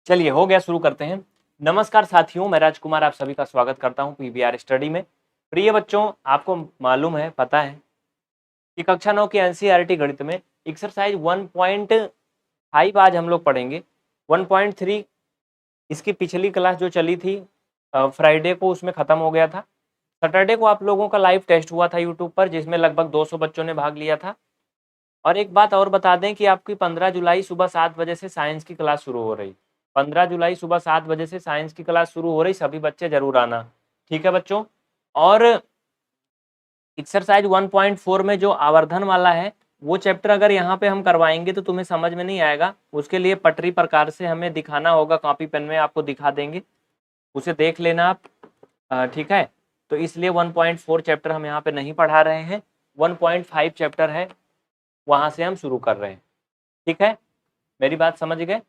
चलिए हो गया, शुरू करते हैं। नमस्कार साथियों, मैं राजकुमार आप सभी का स्वागत करता हूं पीवीआर स्टडी में। प्रिय बच्चों, आपको मालूम है, पता है कि कक्षा 9 की एनसीईआरटी गणित में एक्सरसाइज 1.5 आज हम लोग पढ़ेंगे। 1.3 इसकी पिछली क्लास जो चली थी फ्राइडे को, उसमें खत्म हो गया था। सैटरडे को आप लोगों का लाइव टेस्ट हुआ था यूट्यूब पर, जिसमें लगभग 200 बच्चों ने भाग लिया था। और एक बात और बता दें कि आपकी 15 जुलाई सुबह 7 बजे से साइंस की क्लास शुरू हो रही। 15 जुलाई सुबह 7 बजे से साइंस की क्लास शुरू हो रही, सभी बच्चे जरूर आना, ठीक है बच्चों। और एक्सरसाइज 1.4 में जो आवर्धन वाला है वो चैप्टर अगर यहाँ पे हम करवाएंगे तो तुम्हें समझ में नहीं आएगा। उसके लिए पटरी प्रकार से हमें दिखाना होगा, कॉपी पेन में आपको दिखा देंगे, उसे देख लेना आप, ठीक है। तो इसलिए 1.4 चैप्टर हम यहाँ पे नहीं पढ़ा रहे हैं, 1.5 चैप्टर है, वहाँ से हम शुरू कर रहे हैं, ठीक है। मेरी बात समझ गए।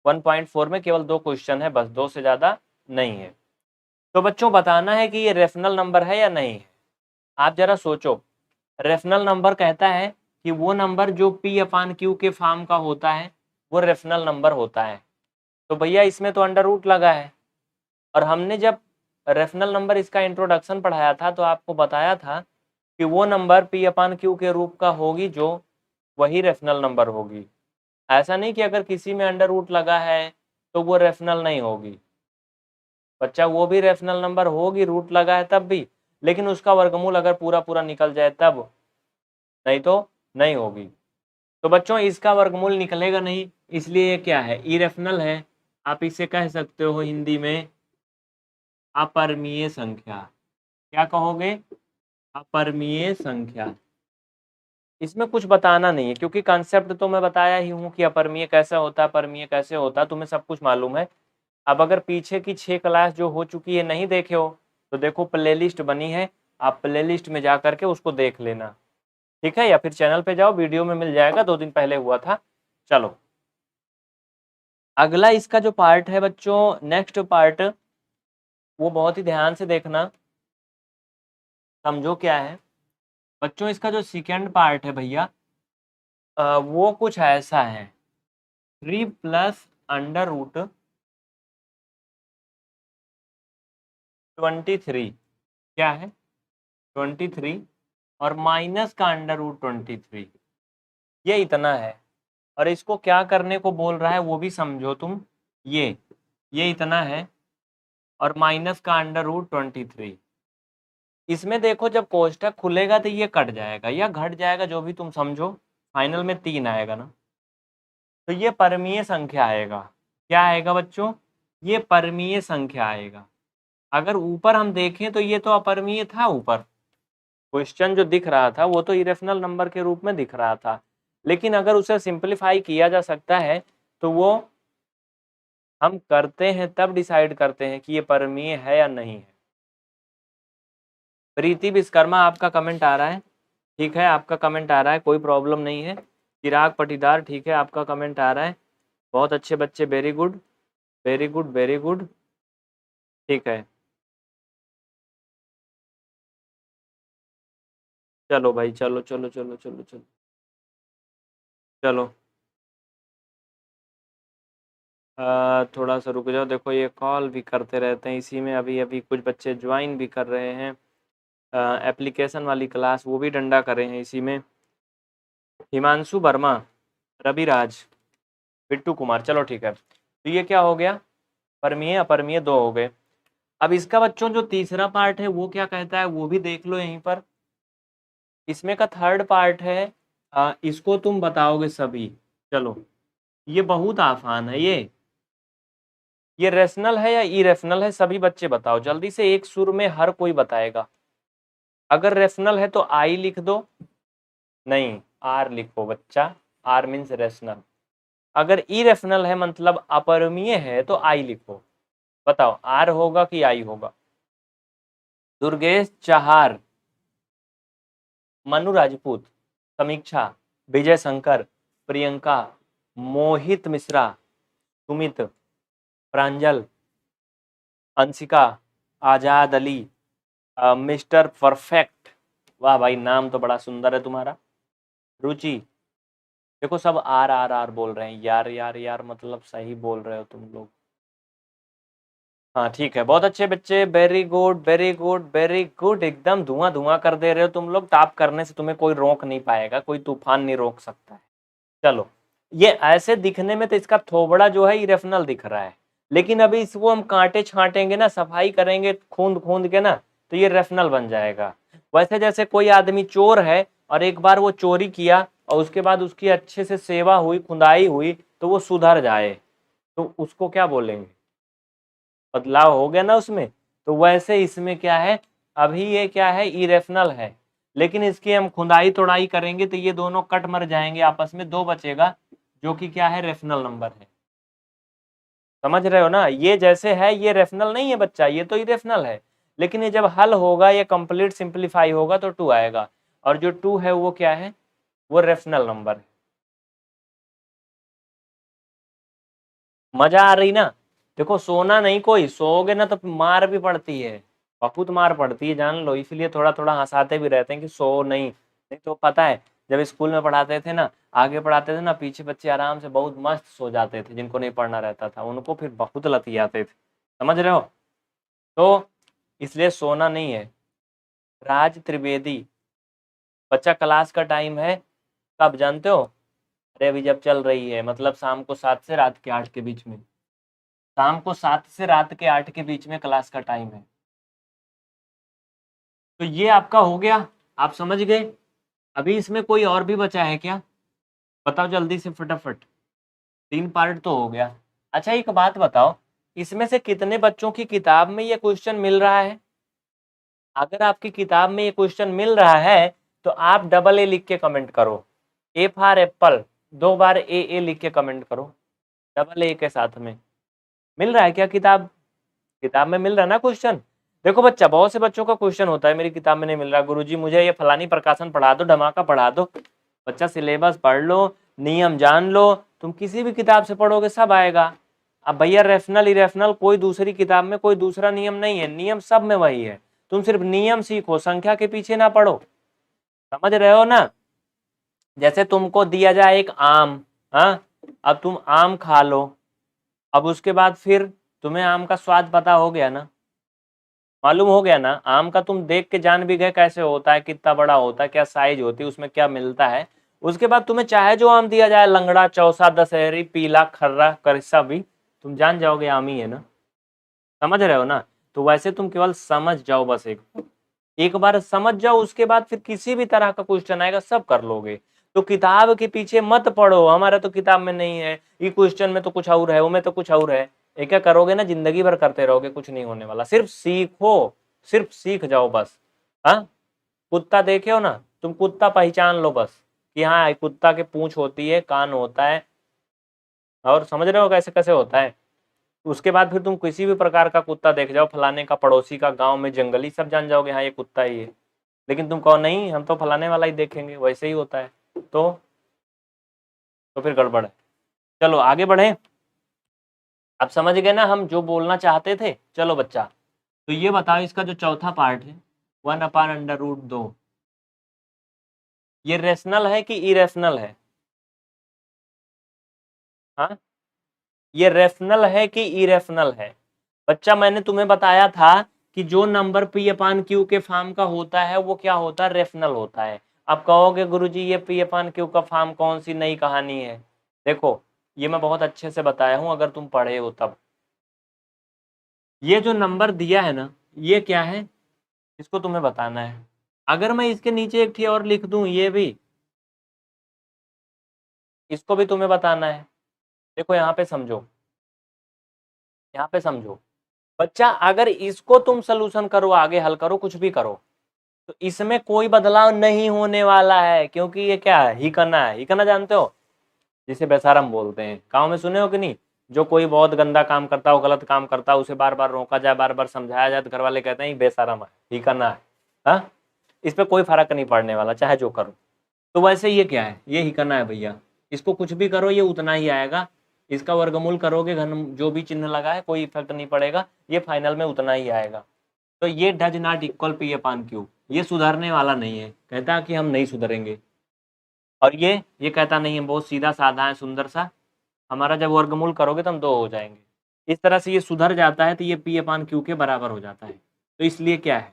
1.4 में केवल 2 क्वेश्चन है, बस 2 से ज़्यादा नहीं है। तो बच्चों बताना है कि ये रेफनल नंबर है या नहीं है। आप जरा सोचो, रेफनल नंबर कहता है कि वो नंबर जो P/Q के फॉर्म का होता है वो रेफनल नंबर होता है। तो भैया इसमें तो अंडर रूट लगा है, और हमने जब रेफनल नंबर इसका इंट्रोडक्शन पढ़ाया था तो आपको बताया था कि वो नंबर P/Q के रूप का होगी जो वही रेफनल नंबर होगी। ऐसा नहीं कि अगर किसी में अंडर रूट लगा है तो वो रेफनल नहीं होगी बच्चा, वो भी रेफनल नंबर होगी, रूट लगा है तब भी, लेकिन उसका वर्गमूल अगर पूरा पूरा निकल जाए तब, नहीं तो नहीं होगी। तो बच्चों इसका वर्गमूल निकलेगा नहीं, इसलिए ये क्या है, इरेफनल है। आप इसे कह सकते हो हिंदी में अपरिमेय संख्या। क्या कहोगे? अपरिमेय संख्या। इसमें कुछ बताना नहीं है क्योंकि कॉन्सेप्ट तो मैं बताया ही हूँ कि अपरिमेय कैसे होता है, परिमेय कैसे होता है, तुम्हें सब कुछ मालूम है। अब अगर पीछे की 6 क्लास जो हो चुकी है नहीं देखे हो तो देखो प्लेलिस्ट बनी है, आप प्लेलिस्ट में जा करके उसको देख लेना, ठीक है, या फिर चैनल पे जाओ, वीडियो में मिल जाएगा, 2 दिन पहले हुआ था। चलो अगला इसका जो पार्ट है बच्चों, नेक्स्ट पार्ट, वो बहुत ही ध्यान से देखना, समझो क्या है बच्चों। इसका जो सेकेंड पार्ट है भैया, वो कुछ ऐसा है, 3 प्लस अंडर रूट 23, क्या है 23, और माइनस का अंडर रूट 23, ये इतना है। और इसको क्या करने को बोल रहा है वो भी समझो तुम, ये इतना है और माइनस का अंडर रूट 23। इसमें देखो जब कोष्ठक खुलेगा तो ये कट जाएगा या घट जाएगा, जो भी तुम समझो, फाइनल में 3 आएगा ना, तो ये परमीय संख्या आएगा। क्या आएगा बच्चों? ये परमीय संख्या आएगा। अगर ऊपर हम देखें तो ये तो अपरिमेय था, ऊपर क्वेश्चन जो दिख रहा था वो तो इरेशनल नंबर के रूप में दिख रहा था, लेकिन अगर उसे सिंपलीफाई किया जा सकता है तो वो हम करते हैं तब डिसाइड करते हैं कि ये परमीय है या नहीं है। प्रीति विश्वकर्मा आपका कमेंट आ रहा है, ठीक है, आपका कमेंट आ रहा है, कोई प्रॉब्लम नहीं है। चिराग पटीदार, ठीक है, आपका कमेंट आ रहा है, बहुत अच्छे बच्चे, very good very good very good, ठीक है। चलो भाई, चलो चलो चलो चलो चलो चलो, थोड़ा सा रुक जाओ, देखो ये कॉल भी करते रहते हैं इसी में, अभी अभी कुछ बच्चे ज्वाइन भी कर रहे हैं एप्लीकेशन वाली क्लास, वो भी डंडा कर रहे हैं इसी में। हिमांशु वर्मा, रविराज, बिट्टू कुमार, चलो ठीक है। तो ये क्या हो गया, परमीय अपरमीय 2 हो गए। अब इसका बच्चों जो तीसरा पार्ट है वो क्या कहता है वो भी देख लो यहीं पर। इसमें का थर्ड पार्ट है, इसको तुम बताओगे सभी। चलो ये बहुत आसान है, ये रेशनल है या इरेशनल है, सभी बच्चे बताओ जल्दी से, एक सुर में हर कोई बताएगा। अगर रेशनल है तो आई लिख दो, नहीं आर लिखो बच्चा, आर मीन्स रेशनल। अगर इरेशनल है मतलब अपरिमेय है तो आई लिखो। बताओ आर होगा कि आई होगा? दुर्गेश चाहार, मनु राजपूत, समीक्षा, विजय शंकर, प्रियंका, मोहित मिश्रा, सुमित, प्रांजल, अंशिका, आजाद अली, मिस्टर परफेक्ट, वाह भाई नाम तो बड़ा सुंदर है तुम्हारा, रुचि, देखो सब आर आर आर बोल रहे हैं, यार यार यार मतलब सही बोल रहे हो तुम लोग, हाँ ठीक है, बहुत अच्छे बच्चे, very good very good very good, एकदम धुआं धुआं कर दे रहे हो तुम लोग। टॉप करने से तुम्हें कोई रोक नहीं पाएगा, कोई तूफान नहीं रोक सकता है। चलो, ये ऐसे दिखने में तो इसका थोबड़ा जो है इरेफनल दिख रहा है, लेकिन अभी इसको हम कांटे छांटेंगे ना, सफाई करेंगे खूंद खूंद के ना, तो ये रेफनल बन जाएगा। वैसे जैसे कोई आदमी चोर है और एक बार वो चोरी किया और उसके बाद उसकी अच्छे से सेवा हुई, खुदाई हुई, तो वो सुधर जाए, तो उसको क्या बोलेंगे? बदलाव हो गया ना उसमें। तो वैसे इसमें क्या है, अभी ये क्या है, इरेफनल है, लेकिन इसकी हम खुदाई तोड़ाई करेंगे तो ये दोनों कट मर जाएंगे आपस में, दो बचेगा, जो कि क्या है, रेफनल नंबर है। समझ रहे हो ना? ये जैसे है, ये रेफनल नहीं है बच्चा, ये तो इरेफनल है, लेकिन ये जब हल होगा, ये कंप्लीट सिंप्लीफाई होगा तो टू आएगा, और जो टू है वो क्या है, वो रेफनल नंबर है। मजा आ रही ना? देखो, सोना नहीं, कोई सोओगे ना तो मार भी पड़ती है, बहुत मार पड़ती है, जान लो, इसलिए थोड़ा थोड़ा हंसाते भी रहते हैं कि सो नहीं, नहीं तो पता है, जब स्कूल में पढ़ाते थे ना, आगे पढ़ाते थे ना, पीछे बच्चे आराम से बहुत मस्त सो जाते थे, जिनको नहीं पढ़ना रहता था उनको फिर बहुत लती आते थे। समझ रहे हो? तो इसलिए सोना नहीं है। राज त्रिवेदी, बच्चा क्लास का टाइम है कब जानते हो? अरे अभी जब चल रही है, मतलब शाम को 7 से रात के 8 के बीच में, शाम को 7 से रात के 8 के बीच में क्लास का टाइम है। तो ये आपका हो गया, आप समझ गए। अभी इसमें कोई और भी बचा है क्या? बताओ जल्दी से फटाफट। 3 पार्ट तो हो गया। अच्छा एक बात बताओ, इसमें से कितने बच्चों की किताब में ये क्वेश्चन मिल रहा है? अगर आपकी किताब में ये क्वेश्चन मिल रहा है तो आप डबल ए लिख के कमेंट करो। ए फॉर एप्पल, 2 बार ए लिख के कमेंट करो, डबल ए के साथ में। मिल रहा है क्या किताब? किताब में मिल रहा है ना क्वेश्चन? देखो बच्चा, बहुत से बच्चों का क्वेश्चन होता है मेरी किताब में नहीं मिल रहा, गुरुजी मुझे ये फलानी प्रकाशन पढ़ा दो, धमाका पढ़ा दो। बच्चा सिलेबस पढ़ लो, नियम जान लो, तुम किसी भी किताब से पढ़ोगे सब आएगा। अब भैया रेफनल इरेफनल कोई दूसरी किताब में कोई दूसरा नियम नहीं है, नियम सब में वही है, तुम सिर्फ नियम सीखो, संख्या के पीछे ना पढ़ो। समझ रहे हो ना? जैसे तुमको दिया जाए एक आम, हाँ, अब तुम आम खा लो, अब उसके बाद फिर तुम्हें आम का स्वाद पता हो गया ना, मालूम हो गया ना, आम का तुम देख के जान भी गए कैसे होता है, कितना बड़ा होता है, क्या साइज होती है, उसमें क्या मिलता है। उसके बाद तुम्हें चाहे जो आम दिया जाए, लंगड़ा, चौसा, दशहरी, पीला, खर्रा, करिस्सा भी, तुम जान जाओगे आम ही है ना। समझ रहे हो ना? तो वैसे तुम केवल समझ जाओ, बस एक बार समझ जाओ, उसके बाद फिर किसी भी तरह का क्वेश्चन आएगा सब कर लोगे। तो किताब के पीछे मत पढ़ो, हमारा तो किताब में नहीं है, ये क्वेश्चन में तो कुछ और है, वो में तो कुछ और है, ये क्या करोगे ना, जिंदगी भर करते रहोगे, कुछ नहीं होने वाला। सिर्फ सीखो, सिर्फ सीख जाओ बस। हाँ, कुत्ता देखे हो ना, तुम कुत्ता पहचान लो बस, कि हाँ कुत्ता के पूंछ होती है, कान होता है, और समझ रहे हो कैसे कैसे होता है। उसके बाद फिर तुम किसी भी प्रकार का कुत्ता देख जाओ, फलाने का, पड़ोसी का, गांव में जंगली, सब जान जाओगे हाँ ये कुत्ता ही है। लेकिन तुम कहो नहीं, हम तो फलाने वाला ही देखेंगे, वैसे ही होता है, तो फिर गड़बड़ है। चलो आगे बढ़े। अब समझ गए ना हम जो बोलना चाहते थे? चलो बच्चा, तो ये बताओ, इसका जो चौथा पार्ट है, 1/√2, ये रेशनल है कि इरेशनल है? हाँ, ये रेशनल है कि इरेशनल है? बच्चा मैंने तुम्हें बताया था कि जो नंबर P/Q के फॉर्म का होता है वो क्या होता है, रेशनल होता है। अब कहोगे गुरुजी ये P/Q का फॉर्म कौन सी नई कहानी है? देखो, ये मैं बहुत अच्छे से बताया हूं, अगर तुम पढ़े हो तब। ये जो नंबर दिया है ना, ये क्या है, इसको तुम्हें बताना है। अगर मैं इसके नीचे एक ठी और लिख दूं, ये भी, इसको भी तुम्हें बताना है। देखो यहाँ पे समझो, यहाँ पे समझो बच्चा, अगर इसको तुम सलूशन करो, आगे हल करो, कुछ भी करो, तो इसमें कोई बदलाव नहीं होने वाला है, क्योंकि ये क्या है, हिकना है। हिकना जानते हो, जिसे बेशरम बोलते हैं, गाँव में सुने हो कि नहीं? जो कोई बहुत गंदा काम करता हो, गलत काम करता है, उसे बार बार रोका जाए, बार बार समझाया जाए, तो घर वाले कहते हैं ये बेशरम है, हिकना है। हाँ, इस पर कोई फर्क नहीं पड़ने वाला, चाहे जो करो। तो वैसे ये क्या है, ये हिकना है भैया, इसको कुछ भी करो ये उतना ही आएगा, इसका वर्गमूल करोगे, घन जो भी चिन्ह लगा है कोई इफेक्ट नहीं पड़ेगा, ये फाइनल में उतना ही आएगा। तो ये डज नॉट इक्वल P/Q, ये सुधरने वाला नहीं है, कहता है कि हम नहीं सुधरेंगे। और ये कहता नहीं है, बहुत सीधा साधा है, सुंदर सा, हमारा जब वर्गमूल करोगे तो हम 2 हो जाएंगे। इस तरह से ये सुधर जाता है तो ये P अपान Q के बराबर हो जाता है। तो इसलिए क्या है,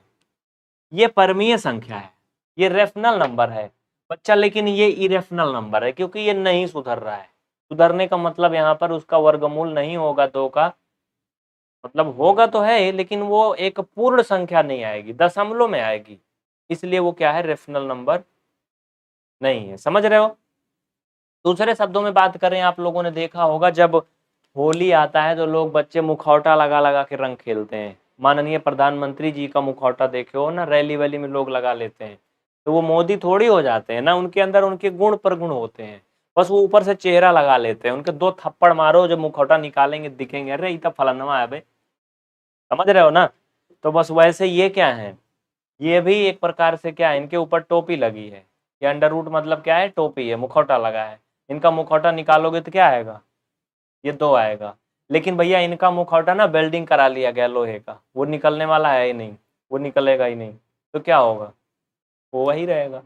ये परमीय संख्या है, ये रेफनल नंबर है बच्चा, लेकिन ये इरेफनल नंबर है क्योंकि ये नहीं सुधर रहा है। सुधरने का मतलब यहाँ पर उसका वर्गमूल नहीं होगा 2 का, मतलब होगा तो है लेकिन वो एक पूर्ण संख्या नहीं आएगी, दशमलव में आएगी, इसलिए वो क्या है, रेफनल नंबर नहीं है। समझ रहे हो? दूसरे शब्दों में बात करें, आप लोगों ने देखा होगा जब होली आता है तो लोग बच्चे मुखौटा लगा लगा के रंग खेलते हैं। माननीय प्रधानमंत्री जी का मुखौटा देखे हो ना, रैली वैली में लोग लगा लेते हैं, तो वो मोदी थोड़ी हो जाते हैं ना, उनके अंदर उनके गुण प्रगुण होते हैं, बस वो ऊपर से चेहरा लगा लेते हैं। उनके 2 थप्पड़ मारो, जब मुखौटा निकालेंगे दिखेंगे, अरे ये तो फलाना है भाई। समझ रहे हो ना? तो बस वैसे ये क्या है, ये भी एक प्रकार से क्या है, इनके ऊपर टोपी लगी है। ये अंडर रूट मतलब क्या है, टोपी है, मुखौटा लगा है। इनका मुखौटा निकालोगे तो क्या आएगा, ये 2 आएगा। लेकिन भैया इनका मुखौटा ना वेल्डिंग करा लिया गया लोहे का, वो निकलने वाला है ही नहीं, वो निकलेगा ही नहीं, तो क्या होगा, वो वही रहेगा।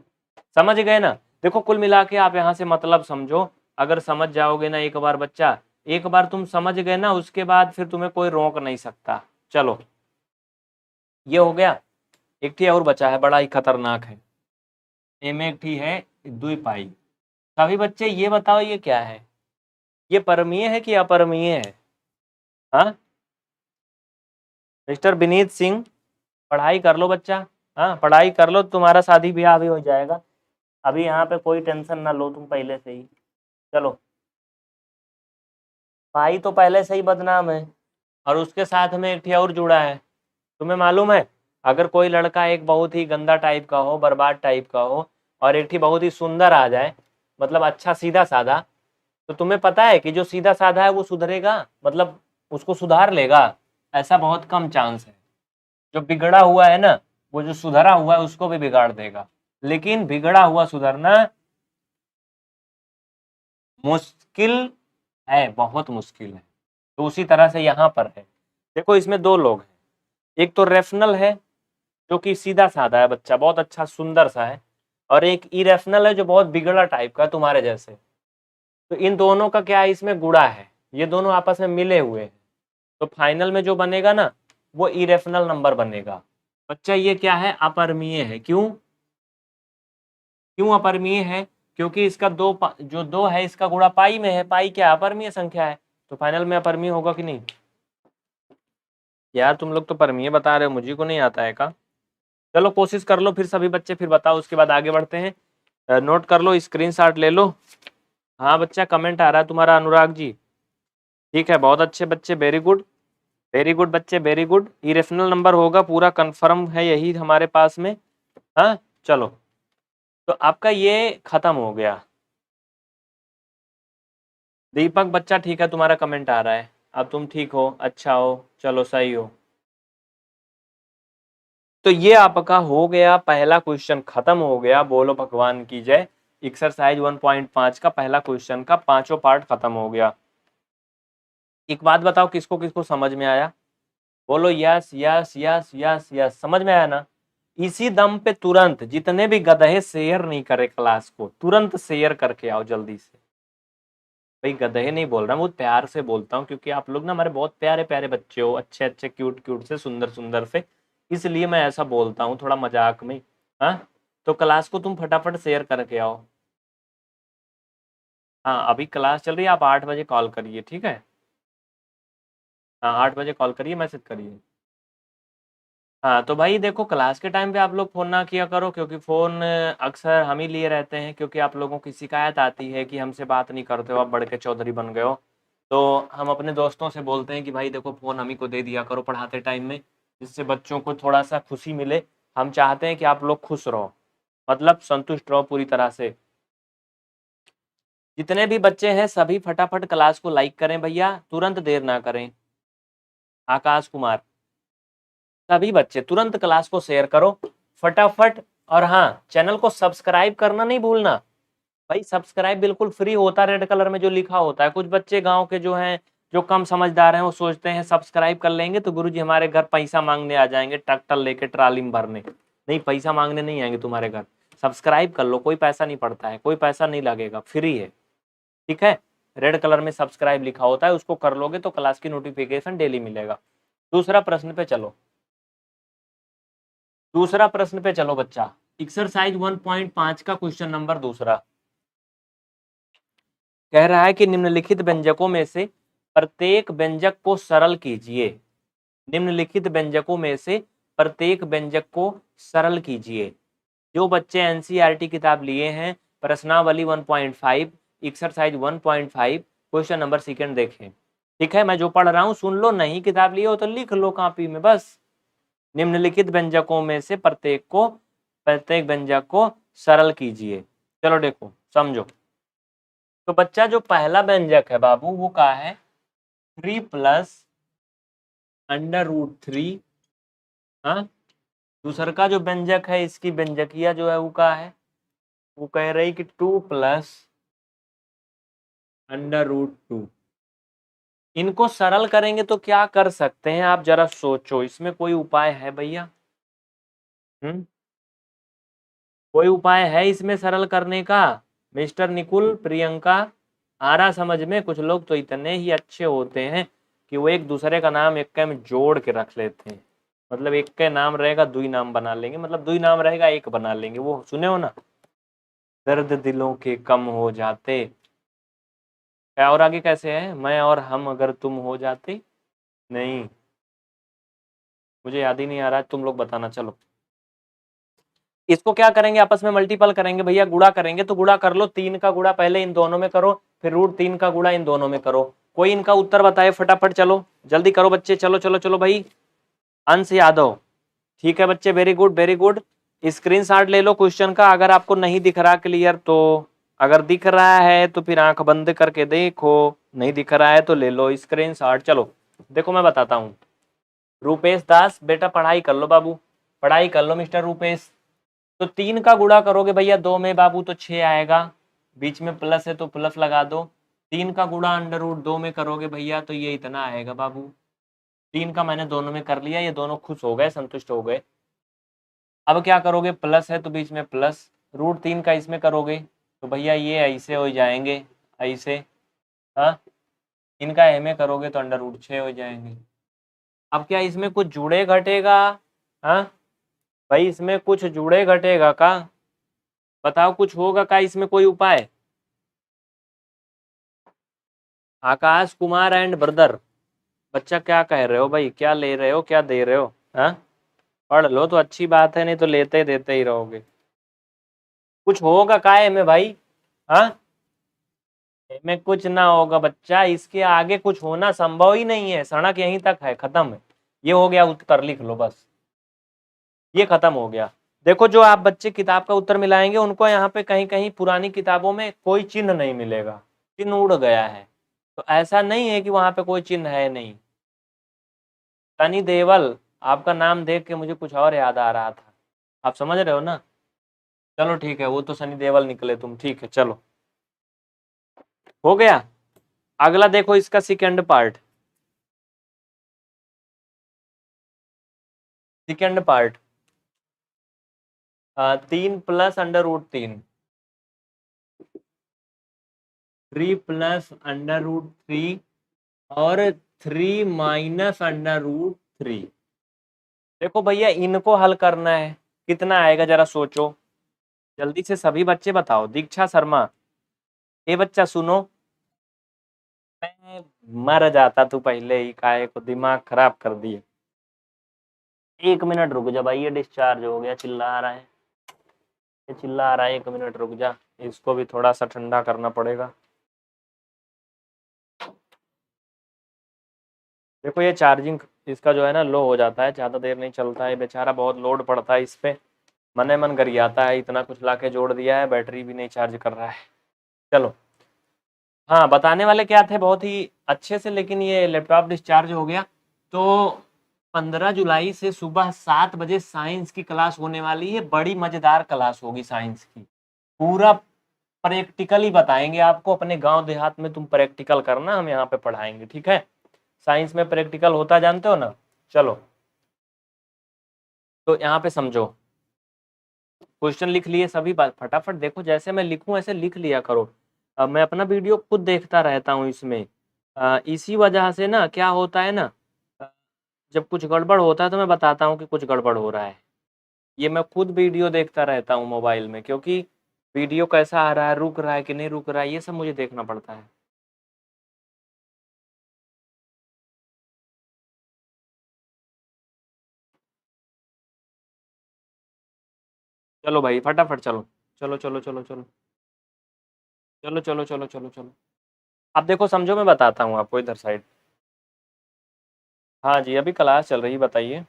समझ गए ना? देखो कुल मिला के आप यहाँ से मतलब समझो, अगर समझ जाओगे ना एक बार बच्चा, एक बार तुम समझ गए ना, उसके बाद फिर तुम्हें कोई रोक नहीं सकता। चलो ये हो गया। एक ठी और बचा है, बड़ा ही खतरनाक है, में एक ठी है द्विपाई। सभी बच्चे ये बताओ ये क्या है, ये परमीय है कि अपरमीय है? हाँ मिस्टर विनीत सिंह, पढ़ाई कर लो बच्चा, हाँ पढ़ाई कर लो, तुम्हारा शादी ब्याह भी हो जाएगा। अभी यहाँ पे कोई टेंशन ना लो तुम पहले से ही। चलो, भाई तो पहले से ही बदनाम है, और उसके साथ में एक ठी और जुड़ा है। तुम्हें मालूम है, अगर कोई लड़का एक बहुत ही गंदा टाइप का हो, बर्बाद टाइप का हो, और एक ठी बहुत ही सुंदर आ जाए, मतलब अच्छा सीधा साधा, तो तुम्हें पता है कि जो सीधा साधा है वो सुधरेगा, मतलब उसको सुधार लेगा? ऐसा बहुत कम चांस है। जो बिगड़ा हुआ है ना, वो जो सुधरा हुआ है उसको भी बिगाड़ देगा। लेकिन बिगड़ा हुआ सुधरना मुश्किल है, बहुत मुश्किल है। तो उसी तरह से यहाँ पर है। देखो इसमें 2 लोग हैं, एक तो रेफनल है जो कि सीधा साधा है बच्चा, बहुत अच्छा सुंदर सा है, और एक इरेफनल है जो बहुत बिगड़ा टाइप का तुम्हारे जैसे। तो इन दोनों का क्या है, इसमें गुणा है, ये दोनों आपस में मिले हुए हैं, तो फाइनल में जो बनेगा ना वो इरेफनल नंबर बनेगा। बच्चा ये क्या है, अपरिमेय है। क्यों क्यों अपरिमेय है? क्योंकि इसका जो 2 है इसका गुणा पाई में है, पाई क्या अपरिमेय संख्या है, तो फाइनल में अपरिमेय होगा कि नहीं? यार तुम लोग तो परमीय बता रहे हो, मुझे को नहीं आता है का? चलो कोशिश कर लो फिर सभी बच्चे, फिर बताओ, उसके बाद आगे बढ़ते हैं। नोट कर लो, स्क्रीनशॉट ले लो। हाँ बच्चा कमेंट आ रहा है तुम्हारा, अनुराग जी। ठीक है, बहुत अच्छे बच्चे, वेरी गुड, वेरी गुड बच्चे, वेरी गुड। इरेशनल नंबर होगा, पूरा कंफर्म है यही हमारे पास में। हाँ चलो, तो आपका ये खत्म हो गया। दीपक बच्चा ठीक है, तुम्हारा कमेंट आ रहा है, अब तुम ठीक हो, अच्छा हो, चलो सही हो। तो ये आपका हो गया, पहला क्वेश्चन खत्म हो गया, बोलो भगवान की जय। एक्सरसाइज 1.5 का पहला क्वेश्चन का 5 पार्ट खत्म हो गया। एक बात बताओ, किसको किसको समझ में आया? बोलो yes yes yes yes yes, समझ में आया ना? इसी दम पे तुरंत जितने भी गधे शेयर नहीं करे क्लास को, तुरंत शेयर करके आओ जल्दी से। भाई गधे नहीं बोल रहा, मैं बहुत प्यार से बोलता हूँ, क्योंकि आप लोग ना हमारे बहुत प्यारे प्यारे बच्चे हो, अच्छे अच्छे क्यूट क्यूट से, सुंदर सुंदर से, इसलिए मैं ऐसा बोलता हूँ थोड़ा मजाक में। हाँ तो क्लास को तुम फटाफट शेयर करके आओ। हाँ अभी क्लास चल रही है, आप 8 बजे कॉल करिए, ठीक है? हाँ 8 बजे कॉल करिए, मैसेज करिए। हाँ तो भाई देखो, क्लास के टाइम पे आप लोग फ़ोन ना किया करो, क्योंकि फ़ोन अक्सर हम ही लिए रहते हैं, क्योंकि आप लोगों की शिकायत आती है कि हमसे बात नहीं करते हो, आप बड़ के चौधरी बन गए हो। तो हम अपने दोस्तों से बोलते हैं कि भाई देखो फ़ोन हम ही को दे दिया करो पढ़ाते टाइम में, जिससे बच्चों को थोड़ा सा खुशी मिले। हम चाहते हैं कि आप लोग खुश रहो, मतलब संतुष्ट रहो पूरी तरह से। जितने भी बच्चे हैं सभी फटाफट क्लास को लाइक करें भैया, तुरंत देर ना करें। आकाश कुमार, सभी बच्चे तुरंत क्लास को शेयर करो फटाफट। और हाँ, चैनल को सब्सक्राइब करना नहीं भूलना भाई, सब्सक्राइब बिल्कुल फ्री होता है, रेड कलर में जो लिखा होता है। कुछ बच्चे गांव के जो हैं, जो कम समझदार हैं, वो सोचते हैं सब्सक्राइब कर लेंगे तो गुरुजी हमारे घर पैसा मांगने आ जाएंगे, ट्रैक्टर लेके ट्राली में भरने। नहीं, पैसा मांगने नहीं आएंगे तुम्हारे घर। सब्सक्राइब कर लो, कोई पैसा नहीं पड़ता है, कोई पैसा नहीं लगेगा, फ्री है, ठीक है? रेड कलर में सब्सक्राइब लिखा होता है, उसको कर लोगे तो क्लास की नोटिफिकेशन डेली मिलेगा। दूसरा प्रश्न पे चलो, दूसरा प्रश्न पे चलो बच्चा, एक्सरसाइज 1.5 का क्वेश्चन नंबर दूसरा कह रहा है कि निम्नलिखित व्यंजकों में से प्रत्येक व्यंजक को सरल कीजिए। निम्नलिखित व्यंजकों में से प्रत्येक व्यंजक को सरल कीजिए। जो बच्चे एनसीईआरटी किताब लिए हैं, प्रश्नावली 1.5 एक्सरसाइज 1.5 क्वेश्चन नंबर सेकंड देखें। ठीक है, मैं जो पढ़ रहा हूँ सुन लो, नहीं किताब लिए हो तो लिख लो कॉपी में बस। निम्नलिखित व्यंजकों में से प्रत्येक व्यंजक को सरल कीजिए। चलो देखो समझो। तो बच्चा जो पहला व्यंजक है बाबू वो क्या है, 3 + √3। हाँ, दूसरा का जो व्यंजक है इसकी व्यंजकिया जो है वो क्या है, वो कह रही कि 2 + √2। इनको सरल करेंगे तो क्या कर सकते हैं आप जरा सोचो, इसमें कोई उपाय है भैया? कोई उपाय है इसमें सरल करने का? मिस्टर निकुल, प्रियंका, आ रहा समझ में? कुछ लोग तो इतने ही अच्छे होते हैं कि वो एक दूसरे का नाम एक के में जोड़ के रख लेते हैं। मतलब एक के नाम रहेगा दुई नाम बना लेंगे, मतलब दुई नाम रहेगा एक बना लेंगे। वो सुने हो ना, दर्द दिलों के कम हो जाते। क्या और आगे कैसे है, मैं और हम अगर तुम हो जाते। नहीं, मुझे याद ही नहीं आ रहा है, तुम लोग बताना। चलो इसको क्या करेंगे, आपस में मल्टीपल करेंगे भैया, गुणा करेंगे। तो गुणा कर लो, 3 का गुणा पहले इन दोनों में करो, फिर √3 का गुणा इन दोनों में करो। कोई इनका उत्तर बताए फटाफट, चलो जल्दी करो बच्चे, चलो चलो चलो भाई। अंश यादव, ठीक है बच्चे, very good very good. Screenshot ले लो क्वेश्चन का, अगर आपको नहीं दिख रहा क्लियर तो। अगर दिख रहा है तो फिर आंख बंद करके देखो, नहीं दिख रहा है तो ले लो स्क्रीनशॉट। चलो देखो मैं बताता हूँ। रूपेश दास, बेटा पढ़ाई कर लो बाबू, पढ़ाई कर लो मिस्टर रूपेश। तो 3 का गुणा करोगे भैया 2 में बाबू तो 6 आएगा, बीच में प्लस है तो प्लस लगा दो। 3 का गुणा √2 में करोगे भैया तो ये इतना आएगा बाबू। 3 का मैंने दोनों में कर लिया, ये दोनों खुश हो गए, संतुष्ट हो गए। अब क्या करोगे, प्लस है तो बीच में प्लस, √3 का इसमें करोगे तो भैया ये ऐसे हो जाएंगे, ऐसे। हाँ, इनका में करोगे तो √6 हो जाएंगे। अब क्या इसमें कुछ जुड़े घटेगा? हाँ भाई, इसमें कुछ जुड़े घटेगा का? बताओ कुछ होगा का इसमें कोई उपाय? आकाश कुमार एंड ब्रदर, बच्चा क्या कह रहे हो भाई, क्या ले रहे हो, क्या दे रहे हो? हाँ, पढ़ लो तो अच्छी बात है, नहीं तो लेते देते ही रहोगे। कुछ होगा काय में भाई? हाँ, में कुछ ना होगा बच्चा, इसके आगे कुछ होना संभव ही नहीं है, सड़क यहीं तक है, खत्म है। ये हो गया उत्तर, लिख लो बस, ये खत्म हो गया। देखो जो आप बच्चे किताब का उत्तर मिलाएंगे उनको यहाँ पे कहीं कहीं पुरानी किताबों में कोई चिन्ह नहीं मिलेगा, चिन्ह उड़ गया है। तो ऐसा नहीं है कि वहां पे कोई चिन्ह है नहीं। सनी देवल, आपका नाम देख के मुझे कुछ और याद आ रहा था, आप समझ रहे हो ना? चलो ठीक है, वो तो सनी देवल निकले तुम, ठीक है चलो हो गया। अगला देखो इसका सेकंड पार्ट, सेकंड पार्ट 3 + √3, 3 + √3 और 3 - √3। देखो भैया इनको हल करना है, कितना आएगा जरा सोचो जल्दी से, सभी बच्चे बताओ। दीक्षा शर्मा, ये बच्चा सुनो, मैं मर जाता तू पहले ही, काहे को दिमाग खराब कर दिए। 1 मिनट रुक जा भाई, ये डिस्चार्ज हो गया, चिल्ला रहा है, ये चिल्ला रहा है, 1 मिनट रुक जा, इसको भी थोड़ा सा ठंडा करना पड़ेगा। देखो ये चार्जिंग इसका जो है ना लो हो जाता है, ज़्यादा देर नहीं चलता है बेचारा, बहुत लोड पड़ता है इस पर, मने मन गरियाता है, इतना कुछ ला के जोड़ दिया है, बैटरी भी नहीं चार्ज कर रहा है। चलो हाँ, बताने वाले क्या थे बहुत ही अच्छे से, लेकिन ये लैपटॉप डिस्चार्ज हो गया। तो 15 जुलाई से सुबह 7 बजे साइंस की क्लास होने वाली है, बड़ी मज़ेदार क्लास होगी साइंस की, पूरा प्रैक्टिकली बताएंगे आपको, अपने गांव देहात में तुम प्रैक्टिकल करना, हम यहाँ पे पढ़ाएंगे, ठीक है? साइंस में प्रैक्टिकल होता जानते हो ना। चलो तो यहाँ पे समझो, क्वेश्चन लिख लिए सभी बात फटाफट, देखो जैसे मैं लिखूं ऐसे लिख लिया करो। अब मैं अपना वीडियो खुद देखता रहता हूँ इसमें। इसी वजह से ना क्या होता है ना, अ, जब कुछ गड़बड़ होता है तो मैं बताता हूँ कि कुछ गड़बड़ हो रहा है। ये मैं खुद वीडियो देखता रहता हूँ मोबाइल में, क्योंकि वीडियो कैसा आ रहा है, रुक रहा है कि नहीं रुक रहा है, ये सब मुझे देखना पड़ता है। चलो भाई फटाफट चलो। चलो चलो चलो चलो चलो चलो चलो चलो चलो। आप देखो समझो, मैं बताता हूँ आपको इधर साइड। हाँ जी, अभी क्लास चल रही, बताइए।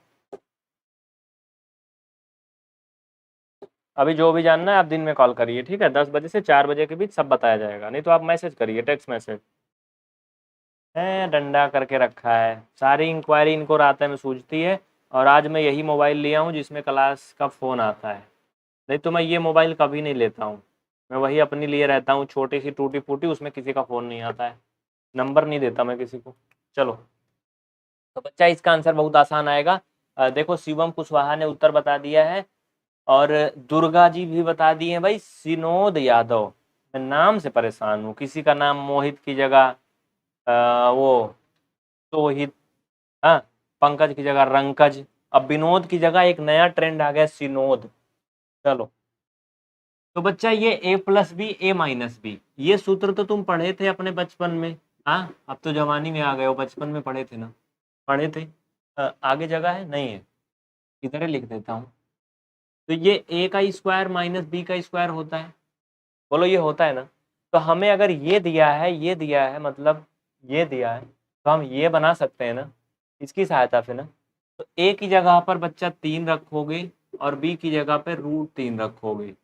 अभी जो भी जानना है आप दिन में कॉल करिए, ठीक है? 10 बजे से 4 बजे के बीच सब बताया जाएगा, नहीं तो आप मैसेज करिए, टेक्स्ट मैसेज। है डंडा करके रखा है, सारी इंक्वायरी इनको रात में सूझती है। और आज मैं यही मोबाइल लिया हूँ जिसमें क्लास का फ़ोन आता है, नहीं तो मैं ये मोबाइल कभी नहीं लेता हूँ। मैं वही अपनी लिए रहता हूँ, छोटी सी टूटी फूटी, उसमें किसी का फ़ोन नहीं आता है, नंबर नहीं देता मैं किसी को। चलो, तो बच्चा इसका आंसर बहुत आसान आएगा। देखो शिवम कुशवाहा ने उत्तर बता दिया है, और दुर्गा जी भी बता दिए हैं भाई, सिनोद यादव। मैं नाम से परेशान हूँ, किसी का नाम मोहित की जगह वो तोहित, हाँ, पंकज की जगह रंकज, अब विनोद की जगह एक नया ट्रेंड आ गया सिनोद। चलो, तो बच्चा ये A+B A-B, ये सूत्र तो तुम पढ़े थे अपने बचपन में। हाँ, अब तो जवानी में आ गए हो, बचपन में पढ़े थे ना? पढ़े थे। आगे जगह है नहीं है, इधर ही लिख देता हूँ। तो ये A का स्क्वायर माइनस B का स्क्वायर होता है, बोलो ये होता है ना? तो हमें अगर ये दिया है, ये दिया है, मतलब ये दिया है, तो हम ये बना सकते हैं ना इसकी सहायता से ना। तो ए की जगह पर बच्चा 3 रखोगे, और बी की जगह पर √3 रखोगे,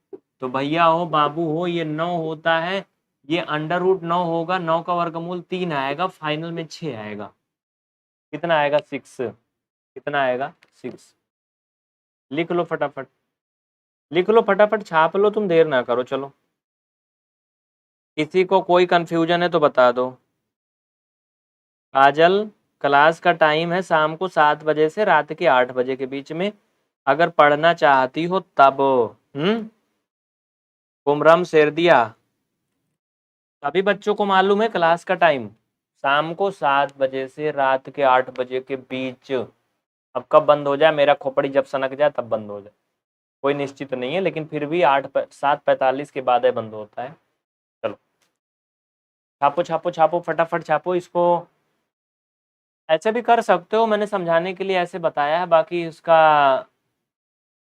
तो भैया हो बाबू हो ये 9 होता है, ये अंडर रूट 9 होगा, 9 का वर्गमूल 3 आएगा, फाइनल में 6 आएगा। कितना आएगा? 6। कितना आएगा? 6। लिख लो फटाफट, लिख लो फटाफट, छाप लो, तुम देर ना करो। चलो, किसी को कोई कंफ्यूजन है तो बता दो। काजल, क्लास का टाइम है शाम को 7 बजे से रात के 8 बजे के बीच में, अगर पढ़ना चाहती हो तब। कुमरम शेरदिया, सभी बच्चों को मालूम है क्लास का टाइम शाम को 7 बजे से रात के 8 बजे के बीच। अब कब बंद हो जाए, मेरा खोपड़ी जब सनक जाए तब बंद हो जाए, कोई निश्चित नहीं है, लेकिन फिर भी 7:45 के बाद बंद होता है। चलो, छापो छापो छापो, फटाफट छापो इसको। ऐसे भी कर सकते हो, मैंने समझाने के लिए ऐसे बताया है, बाकी इसका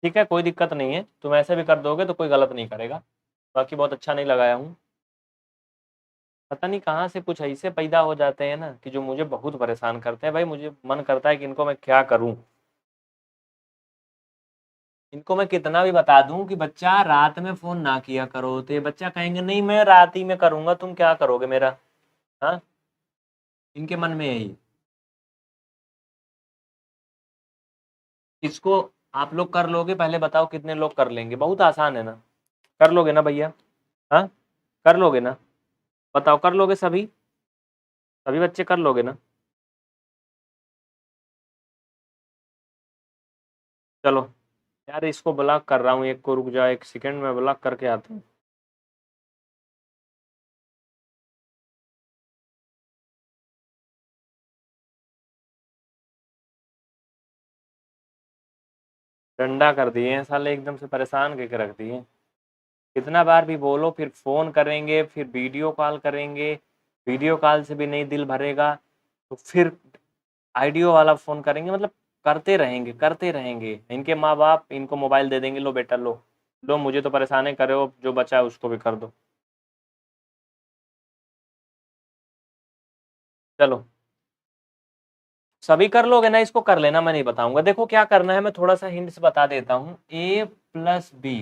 ठीक है, कोई दिक्कत नहीं है, तुम ऐसे भी कर दोगे तो कोई गलत नहीं करेगा। बाकी बहुत अच्छा नहीं लगाया हूँ। पता नहीं कहाँ से कुछ ऐसे पैदा हो जाते हैं ना कि जो मुझे बहुत परेशान करते हैं भाई, मुझे मन करता है कि इनको मैं क्या करूँ। इनको मैं कितना भी बता दूं कि बच्चा रात में फोन ना किया करो, तो ये बच्चा कहेंगे नहीं मैं रात ही में करूंगा, तुम क्या करोगे मेरा? हाँ, इनके मन में यही। इसको आप लोग कर लोगे? पहले बताओ कितने लोग कर लेंगे, बहुत आसान है ना, कर लोगे ना भैया? हाँ, कर लोगे ना? बताओ, कर लोगे सभी? सभी बच्चे कर लोगे ना? चलो यार, इसको ब्लॉक कर रहा हूँ, एक को, रुक जाओ 1 सेकंड में ब्लॉक करके आता हूँ। डंडा कर दिए हैं साले, एकदम से परेशान करके रख दिए। कितना बार भी बोलो, फिर फ़ोन करेंगे, फिर वीडियो कॉल करेंगे, वीडियो कॉल से भी नहीं दिल भरेगा, तो फिर आइडियो वाला फ़ोन करेंगे, मतलब करते रहेंगे करते रहेंगे। इनके माँ बाप इनको मोबाइल दे देंगे, लो बेटा लो, लो मुझे तो परेशान ही करे हो, जो बचा है उसको भी कर दो। चलो, सभी कर लोगे ना? इसको कर लेना, मैं नहीं बताऊंगा। देखो क्या करना है, मैं थोड़ा सा हिंट्स बता देता हूँ। A+B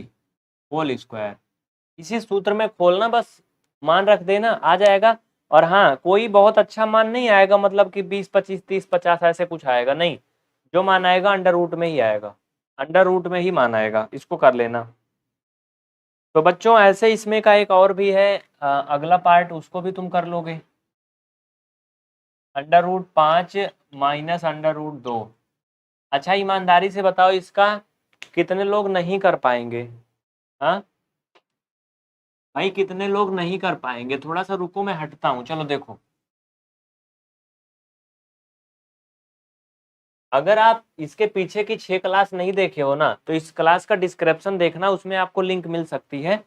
होल स्क्वायर, इसी सूत्र में खोलना, बस मान रख देना, आ जाएगा। और हाँ, कोई बहुत अच्छा मान नहीं आएगा, मतलब कि 20 25 30 50 ऐसे कुछ आएगा नहीं, जो मान आएगा अंडर रूट में ही आएगा, अंडर रूट में ही मान आएगा, इसको कर लेना। तो बच्चों ऐसे इसमें का एक और भी है, अगला पार्ट, उसको भी तुम कर लोगे। Under root 5 minus under root 2। अच्छा ईमानदारी से बताओ, इसका कितने लोग नहीं कर पाएंगे? हाँ, भाई कितने लोग नहीं कर पाएंगे, थोड़ा सा रुको, मैं हटता हूँ। चलो देखो, अगर आप इसके पीछे की 6 क्लास नहीं देखे हो ना, तो इस क्लास का डिस्क्रिप्शन देखना, उसमें आपको लिंक मिल सकती है,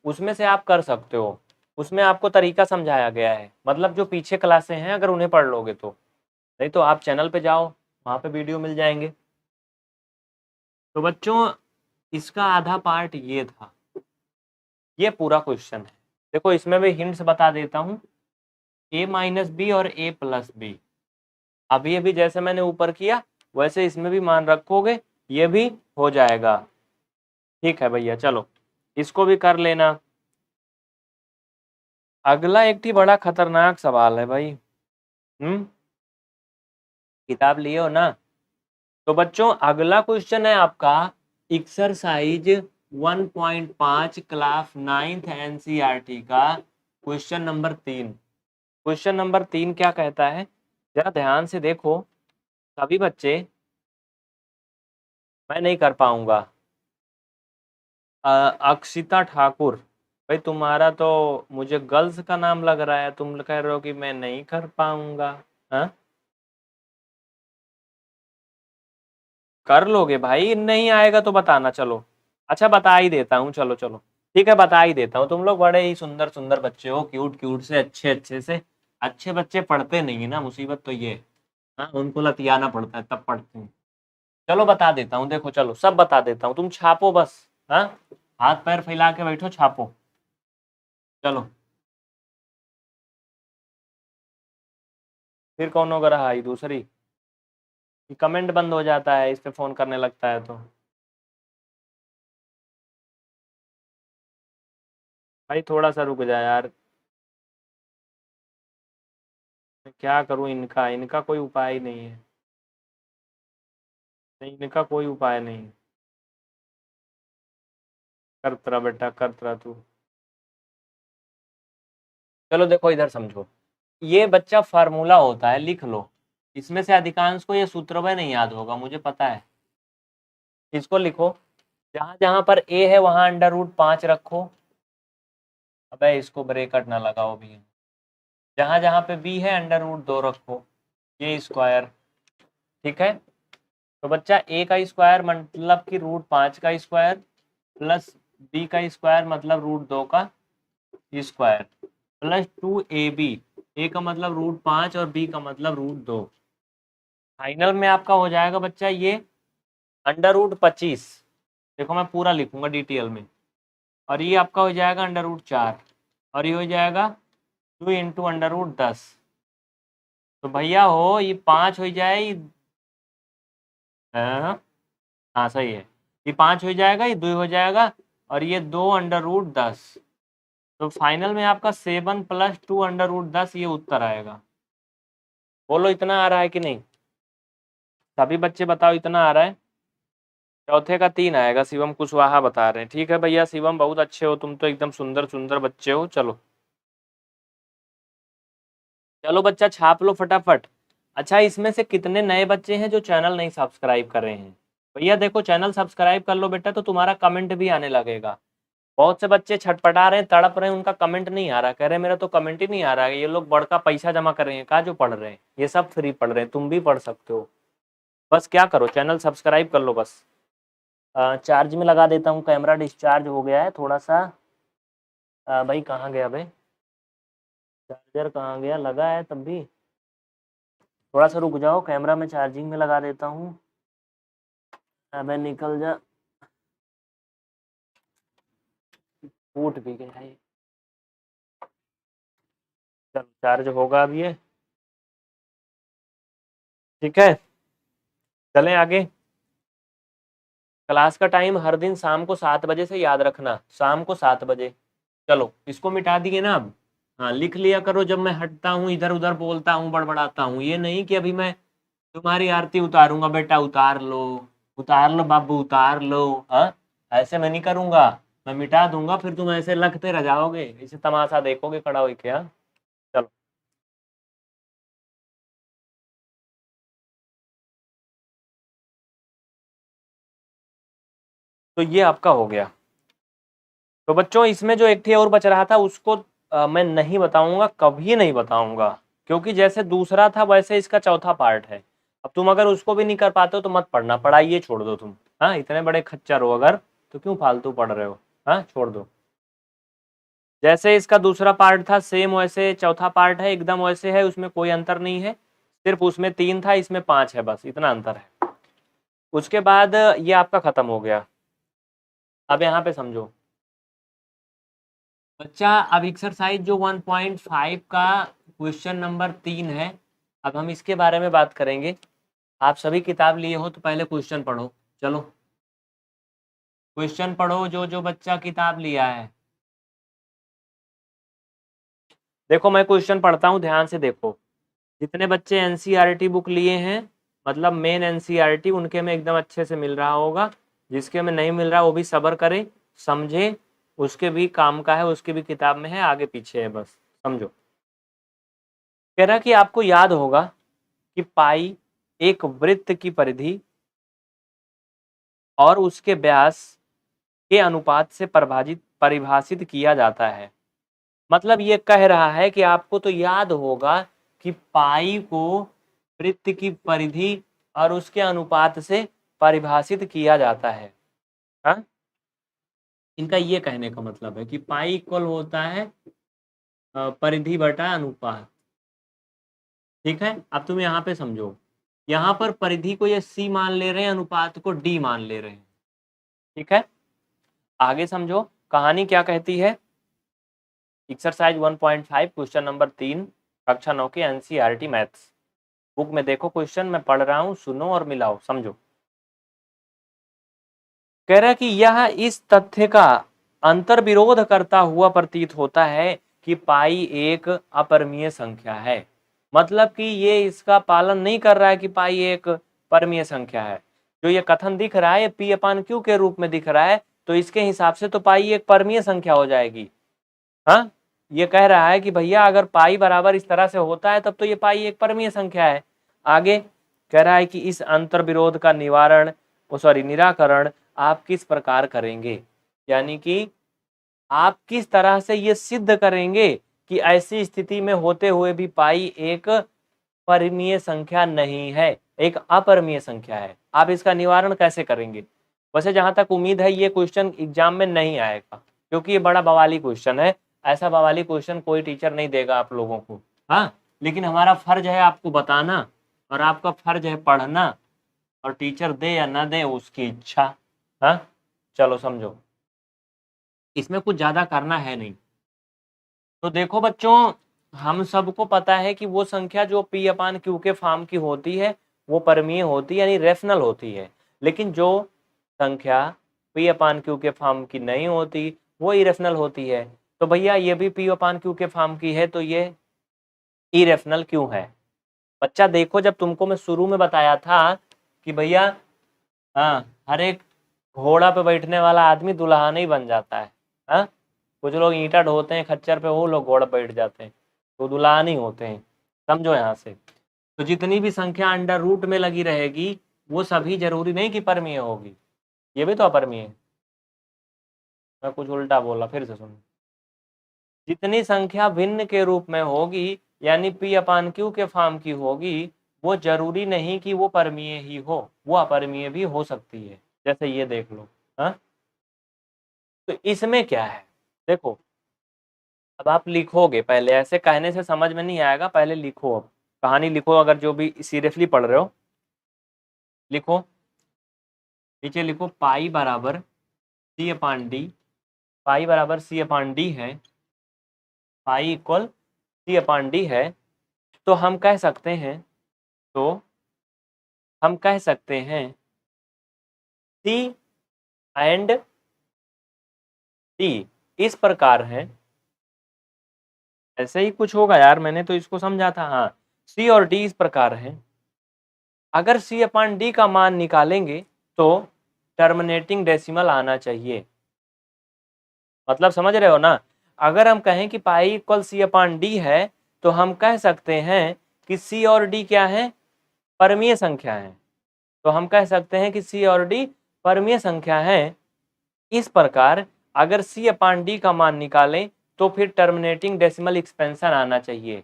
उसमें से आप कर सकते हो। उसमें आपको तरीका समझाया गया है, मतलब जो पीछे क्लासें हैं अगर उन्हें पढ़ लोगे तो। नहीं तो आप चैनल पे जाओ, वहाँ पे वीडियो मिल जाएंगे। तो बच्चों, इसका आधा पार्ट ये था, ये पूरा क्वेश्चन है। देखो इसमें भी हिंट्स बता देता हूँ, a-b और a+b। अभी अभी जैसे मैंने ऊपर किया वैसे इसमें भी मान रखोगे, ये भी हो जाएगा। ठीक है भैया, चलो इसको भी कर लेना। अगला एक ही बड़ा खतरनाक सवाल है भाई। किताब लिए हो ना? तो बच्चों अगला क्वेश्चन है आपका एक्सरसाइज 1.5 क्लास 9th एनसीईआरटी का क्वेश्चन नंबर 3। क्वेश्चन नंबर 3 क्या कहता है, जरा ध्यान से देखो सभी बच्चे। मैं नहीं कर पाऊंगा। अक्षिता ठाकुर, भाई तुम्हारा तो मुझे गर्ल्स का नाम लग रहा है, तुम कह रहे हो कि मैं नहीं कर पाऊंगा। हाँ, कर लोगे भाई, नहीं आएगा तो बताना। चलो अच्छा बता ही देता हूँ, चलो चलो ठीक है, बता ही देता हूँ। तुम लोग बड़े ही सुंदर सुंदर बच्चे हो, क्यूट क्यूट से, अच्छे अच्छे से। अच्छे बच्चे पढ़ते नहीं है ना, मुसीबत तो ये है। हाँ, उनको लतियाना पड़ता है तब पढ़ते हैं। चलो बता देता हूँ, देखो चलो सब बता देता हूँ, तुम छापो बस। हाँ, हाथ पैर फैला के बैठो, छापो। चलो, फिर कौन होगा रहा ये दूसरी, कमेंट बंद हो जाता है इस पे फोन करने लगता है तो। भाई थोड़ा सा रुक जा यार, मैं क्या करूं, इनका इनका कोई उपाय नहीं है। नहीं, इनका कोई उपाय नहीं। कर तरा बेटा, कर तरा तू। चलो देखो इधर समझो, ये बच्चा फार्मूला होता है, लिख लो। इसमें से अधिकांश को ये सूत्र में नहीं याद होगा, मुझे पता है। इसको लिखो, जहां जहां पर ए है वहां √5 रखो। अबे इसको ब्रेकट ना लगाओ भी। जहां जहां पे बी है √2 रखो, ये स्क्वायर। ठीक है, तो बच्चा ए का स्क्वायर मतलब कि √5 का स्क्वायर, प्लस बी का स्क्वायर मतलब √2 का स्क्वायर, प्लस 2ab। ए का मतलब √5 और बी का मतलब √2। फाइनल में आपका हो जाएगा बच्चा ये √25। देखो मैं पूरा लिखूंगा डिटेल में। और ये आपका हो जाएगा √4, और ये हो जाएगा 2 × √10। तो भैया हो ये 5 हो जाए, हाँ हाँ सही है, ये 5 हो जाएगा, ये 2 हो जाएगा, और ये 2 √10। तो फाइनल में आपका 7 + 2 √10 ये उत्तर आएगा। बोलो इतना आ रहा है कि नहीं? सभी बच्चे बताओ इतना आ रहा है? चौथे का 3 आएगा, शिवम कुशवाहा बता रहे हैं। ठीक है भैया शिवम, बहुत अच्छे हो तुम तो, एकदम सुंदर सुंदर बच्चे हो। चलो चलो बच्चा छाप लो फटाफट। अच्छा, इसमें से कितने नए बच्चे हैं जो चैनल नहीं सब्सक्राइब कर रहे हैं? भैया देखो चैनल सब्सक्राइब कर लो बेटा, तो तुम्हारा कमेंट भी आने लगेगा। बहुत से बच्चे छटपटा रहे हैं, तड़प रहे हैं, उनका कमेंट नहीं आ रहा, कह रहे हैं मेरा तो कमेंट ही नहीं आ रहा है। ये लोग बड़का पैसा जमा कर रहे हैं, कहा जो पढ़ रहे हैं, ये सब फ्री पढ़ रहे हैं, तुम भी पढ़ सकते हो। बस क्या करो, चैनल सब्सक्राइब कर लो बस। चार्ज में लगा देता हूँ, कैमरा डिस्चार्ज हो गया है थोड़ा सा। भाई कहाँ गया भाई, चार्जर कहाँ गया, लगा है तब भी। थोड़ा सा रुक जाओ, कैमरा में चार्जिंग में लगा देता हूँ। अबे निकल जा, फूट भी गया है। चल चार्ज होगा अब ये। ठीक है, चलें आगे। क्लास का टाइम हर दिन शाम को 7 बजे से, याद रखना शाम को 7 बजे। चलो इसको मिटा दिए ना अब। हाँ लिख लिया करो, जब मैं हटता हूँ इधर उधर बोलता हूँ बड़बड़ाता हूँ, ये नहीं कि अभी मैं तुम्हारी आरती उतारूंगा, बेटा उतार लो, उतार लो बाबू उतार लो। हाँ, ऐसे मैं नहीं करूंगा, मैं मिटा दूंगा, फिर तुम ऐसे लगते रह जाओगे, इसे तमाशा देखोगे खड़ा होके। हाँ चलो, तो ये आपका हो गया। तो बच्चों इसमें जो एक थे और बच रहा था उसको मैं नहीं बताऊंगा, कभी नहीं बताऊंगा, क्योंकि जैसे दूसरा था वैसे इसका चौथा पार्ट है। अब तुम अगर उसको भी नहीं कर पाते हो तो मत पढ़ना, पढ़ाई छोड़ दो तुम। हाँ, इतने बड़े खच्चर हो अगर, तो क्यों फालतू पढ़ रहे हो। हाँ, छोड़ दो। जैसे इसका दूसरा पार्ट था सेम वैसे चौथा पार्ट है, एकदम वैसे है, उसमें कोई अंतर नहीं है। सिर्फ उसमें 3 था, इसमें 5 है, बस इतना अंतर है। उसके बाद ये आपका खत्म हो गया। अब यहाँ पे समझो बच्चा, अब एक्सरसाइज जो 1.5 का क्वेश्चन नंबर 3 है, अब हम इसके बारे में बात करेंगे। आप सभी किताब लिए हो तो पहले क्वेश्चन पढ़ो। चलो क्वेश्चन पढ़ो, जो जो बच्चा किताब लिया है। देखो मैं क्वेश्चन पढ़ता हूँ, ध्यान से देखो। जितने बच्चे एनसीईआरटी बुक लिए हैं, मतलब मेन एनसीईआरटी, उनके में एकदम अच्छे से मिल रहा होगा। जिसके में नहीं मिल रहा वो भी सब्र करे, समझे, उसके भी काम का है, उसकी भी किताब में है, आगे पीछे है, बस समझो। कह रहा कि आपको याद होगा कि पाई एक वृत्त की परिधि और उसके व्यास के अनुपात से परिभाषित किया जाता है। मतलब ये कह रहा है कि आपको तो याद होगा कि पाई को वृत्त की परिधि और उसके अनुपात से परिभाषित किया जाता है। हाँ, इनका ये कहने का मतलब है कि पाई इक्वल होता है परिधि बटा अनुपात। ठीक है, अब तुम यहाँ पे समझो, यहाँ पर परिधि को ये सी मान ले रहे हैं, अनुपात को डी मान ले रहे हैं। ठीक है, आगे समझो कहानी क्या कहती है। एक्सरसाइज 1.5 क्वेश्चन नंबर 3 कक्षा 9 के एनसीईआरटी मैथ्स बुक में देखो, क्वेश्चन मैं पढ़ रहा हूं, सुनो और मिलाओ, समझो। कह रहा कि यह इस तथ्य का अंतर्विरोध करता हुआ प्रतीत होता है कि पाई एक अपरिमेय संख्या है। मतलब कि ये इसका पालन नहीं कर रहा है कि पाई एक परमीय संख्या है। जो ये कथन दिख रहा है, ये पी अपान क्यू के रूप में दिख रहा है, तो इसके हिसाब से तो पाई एक परमीय संख्या हो जाएगी। हाँ, ये कह रहा है कि भैया अगर पाई बराबर इस तरह से होता है तब तो ये पाई एक परमीय संख्या है। आगे कह रहा है कि इस अंतर विरोध का निराकरण आप किस प्रकार करेंगे, यानी कि आप किस तरह से ये सिद्ध करेंगे कि ऐसी स्थिति में होते हुए भी पाई एक परिमीय संख्या नहीं है, एक अपरिमेय संख्या है। आप इसका निवारण कैसे करेंगे। वैसे जहां तक उम्मीद है ये क्वेश्चन एग्जाम में नहीं आएगा, क्योंकि ये बड़ा बवाली क्वेश्चन है। ऐसा बवाली क्वेश्चन कोई टीचर नहीं देगा आप लोगों को। हाँ, लेकिन हमारा फर्ज है आपको बताना, और आपका फर्ज है पढ़ना, और टीचर दे या ना दे उसकी इच्छा। हाँ, चलो समझो, इसमें कुछ ज्यादा करना है नहीं। तो देखो बच्चों, हम सबको पता है कि वो संख्या जो पी अपान क्यू के फॉर्म की होती है वो परमीय होती है, यानी रेशनल होती है। लेकिन जो संख्या पी अपान क्यू के फॉर्म की नहीं होती वो इरेशनल होती है। तो भैया ये भी पी अपान क्यू के फॉर्म की है, तो ये इरेशनल क्यों है। बच्चा देखो, जब तुमको मैं शुरू में बताया था कि भैया हाँ, हर एक घोड़ा पे बैठने वाला आदमी दुल्हा नहीं बन जाता है। हाँ, कुछ लोग ईंटा ढोते हैं खच्चर पे, वो लोग घोड़ा बैठ जाते हैं, तो दुल्हा नहीं होते हैं। समझो यहाँ से। तो जितनी भी संख्या अंडर रूट में लगी रहेगी वो सभी जरूरी नहीं कि परमीय होगी, ये भी तो अपरमीय है। मैं कुछ उल्टा बोला, फिर से सुनो। जितनी संख्या भिन्न के रूप में होगी, यानी पी अपान क्यू के फॉर्म की होगी, वो जरूरी नहीं कि वो परमीय ही हो, वो अपरमीय भी हो सकती है। जैसे ये देख लो। हाँ, तो इसमें क्या है देखो, अब आप लिखोगे, पहले ऐसे कहने से समझ में नहीं आएगा, पहले लिखो। अब कहानी लिखो, अगर जो भी सीरियसली पढ़ रहे हो लिखो। नीचे लिखो पाई बराबर सी अपान डी, पाई बराबर सी अपान डी है, पाई इक्वल सी अपान डी है। तो हम कह सकते हैं, तो हम कह सकते हैं सी एंड डी इस प्रकार है। ऐसे ही कुछ होगा यार, मैंने तो इसको समझा था। हाँ, सी और डी इस प्रकार है। अगर सी अपान डी का मान निकालेंगे तो टर्मिनेटिंग डेसिमल आना चाहिए। मतलब समझ रहे हो ना। अगर हम कहें कि पाई इक्वल सी अपान डी है, तो हम कह सकते हैं कि सी और डी क्या है, परमीय संख्या है। तो हम कह सकते हैं कि सी और डी परमीय संख्या है। इस प्रकार अगर C/D का मान निकालें तो फिर टर्मिनेटिंग डेसिमल एक्सपेंशन आना चाहिए।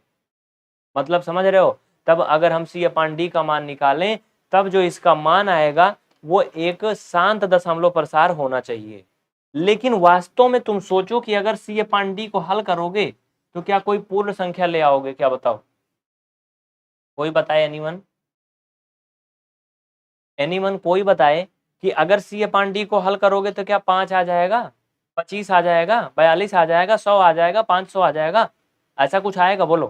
मतलब समझ रहे हो, तब अगर हम C/D का मान निकालें तब जो इसका मान आएगा वो एक शांत दशमलव प्रसार होना चाहिए। लेकिन वास्तव में तुम सोचो कि अगर C/D को हल करोगे तो क्या कोई पूर्ण संख्या ले आओगे? क्या बताओ, कोई बताए? एनीवन कोई बताए कि अगर C/D को हल करोगे तो क्या 5 आ जाएगा, 25 आ जाएगा, 42 आ जाएगा, 100 आ जाएगा, 500 आ जाएगा, ऐसा कुछ आएगा? बोलो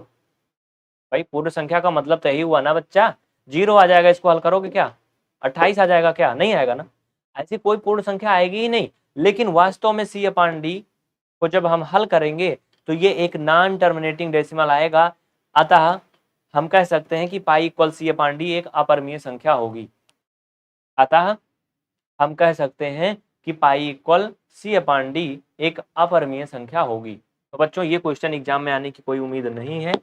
भाई, पूर्ण संख्या का मतलब तो यही हुआ ना बच्चा, 0 आ जाएगा इसको हल करोगे क्या, 28 आ जाएगा क्या? नहीं आएगा ना, ऐसी कोई पूर्ण संख्या आएगी ही नहीं। लेकिन वास्तव में C/D को जब हम हल करेंगे तो ये एक नॉन टर्मिनेटिंग डेसिमल आएगा। अतः हम कह सकते हैं कि पाई इक्वल C/D एक अपरिमेय संख्या होगी। अतः हम कह सकते हैं कि पाई इक्वल C/D एक अपरिमेय संख्या होगी। तो बच्चों ये क्वेश्चन एग्जाम में आने की कोई उम्मीद नहीं है,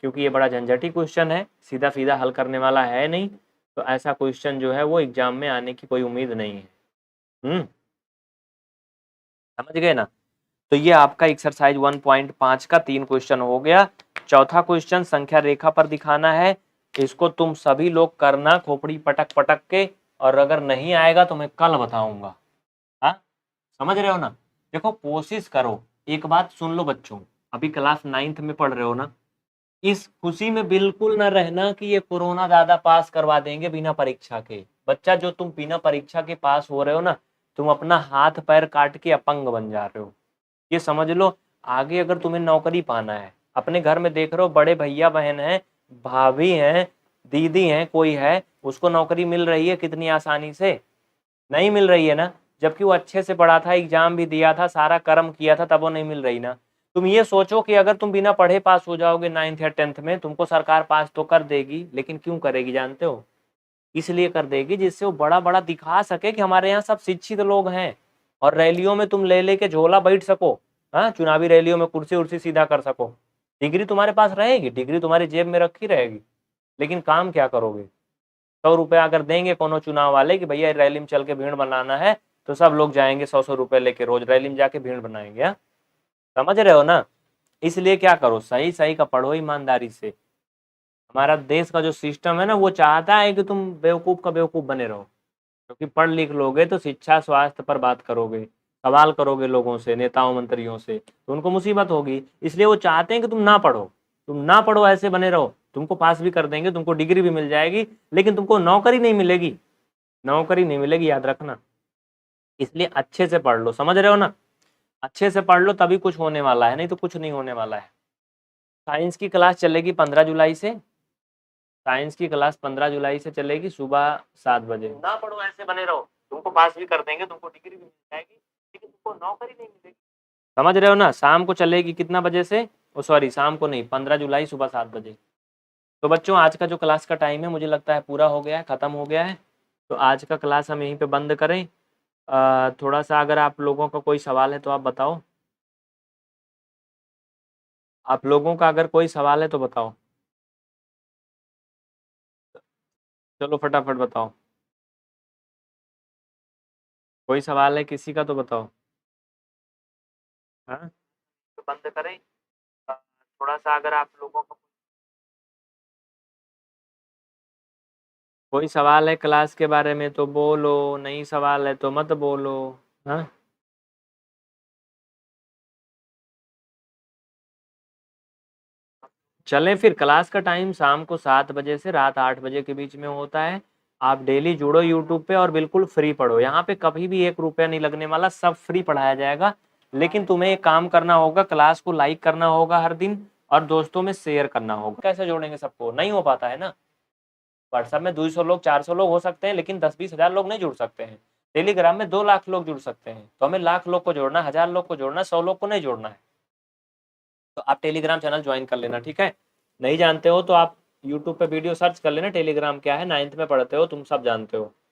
क्योंकि ये बड़ा झंझटी क्वेश्चन है, सीधा सीधा हल करने वाला है नहीं, तो ऐसा क्वेश्चन जो है वो एग्जाम में आने की कोई उम्मीद नहीं है। समझ गए ना? तो ये आपका एक्सरसाइज 1.5 का 3 क्वेश्चन हो गया। चौथा क्वेश्चन संख्या रेखा पर दिखाना है, इसको तुम सभी लोग करना खोपड़ी पटक पटक के, और अगर नहीं आएगा तो मैं कल बताऊंगा। हाँ, समझ रहे हो ना? देखो कोशिश करो, एक बात सुन लो बच्चों, अभी क्लास 9th में पढ़ रहे हो ना, इस खुशी में बिल्कुल न रहना कि ये कोरोना दादा पास करवा देंगे बिना परीक्षा के। बच्चा, जो तुम बिना परीक्षा के पास हो रहे हो ना, तुम अपना हाथ पैर काट के अपंग बन जा रहे हो, ये समझ लो। आगे अगर तुम्हें नौकरी पाना है, अपने घर में देख रहे हो बड़े भैया बहन हैं, भाभी हैं, दीदी हैं, कोई है, उसको नौकरी मिल रही है कितनी आसानी से? नहीं मिल रही है ना, जबकि वो अच्छे से पढ़ा था, एग्जाम भी दिया था, सारा कर्म किया था, तब वो नहीं मिल रही ना। तुम ये सोचो कि अगर तुम बिना पढ़े पास हो जाओगे 9th या 10th में, तुमको सरकार पास तो कर देगी, लेकिन क्यों करेगी जानते हो? इसलिए कर देगी जिससे वो बड़ा बड़ा दिखा सके कि हमारे यहाँ सब शिक्षित लोग हैं, और रैलियों में तुम ले लेके झोला बैठ सको। हाँ, चुनावी रैलियों में कुर्सी उर्सी सीधा कर सको, डिग्री तुम्हारे पास रहेगी, डिग्री तुम्हारी जेब में रखी रहेगी, लेकिन काम क्या करोगे? 100 रुपया अगर देंगे कोनो चुनाव वाले कि भैया रैली में चल के भीड़ बनाना है, तो सब लोग जाएंगे 100-100 रुपये लेके, रोज रैली में जाके भीड़ बनाएंगे। हाँ, समझ रहे हो ना? इसलिए क्या करो, सही सही का पढ़ो ईमानदारी से। हमारा देश का जो सिस्टम है ना, वो चाहता है कि तुम बेवकूफ़ का बेवकूफ़ बने रहो, क्योंकि पढ़ लिख लोगे तो शिक्षा स्वास्थ्य पर बात करोगे, सवाल करोगे लोगों से, नेताओं मंत्रियों से, तो उनको मुसीबत होगी। इसलिए वो चाहते हैं कि तुम ना पढ़ो, तुम ना पढ़ो, ऐसे बने रहो, तुमको पास भी कर देंगे, तुमको डिग्री भी मिल जाएगी, लेकिन तुमको नौकरी नहीं मिलेगी, नौकरी नहीं मिलेगी, याद रखना। इसलिए अच्छे से पढ़ लो, समझ रहे हो ना? अच्छे से पढ़ लो तभी कुछ होने वाला है, नहीं तो कुछ नहीं होने वाला है। साइंस की क्लास चलेगी 15 जुलाई से, साइंस की क्लास 15 जुलाई से चलेगी सुबह 7 बजे। ना पढ़ो, ऐसे बने रहो, तुमको पास भी कर देंगे, तुमको डिग्री भी मिल जाएगी, लेकिन तुमको नौकरी नहीं मिलेगी। समझ रहे हो ना? शाम को चलेगी कितना बजे से? ओ सॉरी, शाम को नहीं, 15 जुलाई सुबह 7 बजे। तो बच्चों आज का जो क्लास का टाइम है मुझे लगता है पूरा हो गया है, ख़त्म हो गया है, तो आज का क्लास हम यहीं पे बंद करें। थोड़ा सा अगर आप लोगों का कोई सवाल है तो आप बताओ, आप लोगों का अगर कोई सवाल है तो बताओ, चलो फटाफट बताओ, कोई सवाल है किसी का तो बताओ। हाँ, तो बंद करें। थोड़ा सा अगर आप लोगों को कोई सवाल है क्लास के बारे में तो बोलो, नहीं सवाल है तो मत बोलो। हाँ, चलें फिर। क्लास का टाइम शाम को 7 बजे से रात 8 बजे के बीच में होता है। आप डेली जुड़ो यूट्यूब पे और बिल्कुल फ्री पढ़ो, यहाँ पे कभी भी 1 रुपया नहीं लगने वाला, सब फ्री पढ़ाया जाएगा। लेकिन तुम्हें एक काम करना होगा, क्लास को लाइक करना होगा हर दिन, और दोस्तों में शेयर करना होगा। कैसे जोड़ेंगे सबको? नहीं हो पाता है ना। व्हाट्सएप में 200 लोग 400 लोग हो सकते हैं, लेकिन 10-20 हज़ार लोग नहीं जुड़ सकते हैं। टेलीग्राम में 2 लाख लोग जुड़ सकते हैं, तो हमें लाख लोग को जोड़ना, 1000 लोग को जोड़ना, 100 लोग को नहीं जोड़ना है। तो आप टेलीग्राम चैनल ज्वाइन कर लेना, ठीक है? नहीं जानते हो तो आप यूट्यूब पे वीडियो सर्च कर लेना, टेलीग्राम क्या है, 9th में पढ़ते हो तुम, सब जानते हो।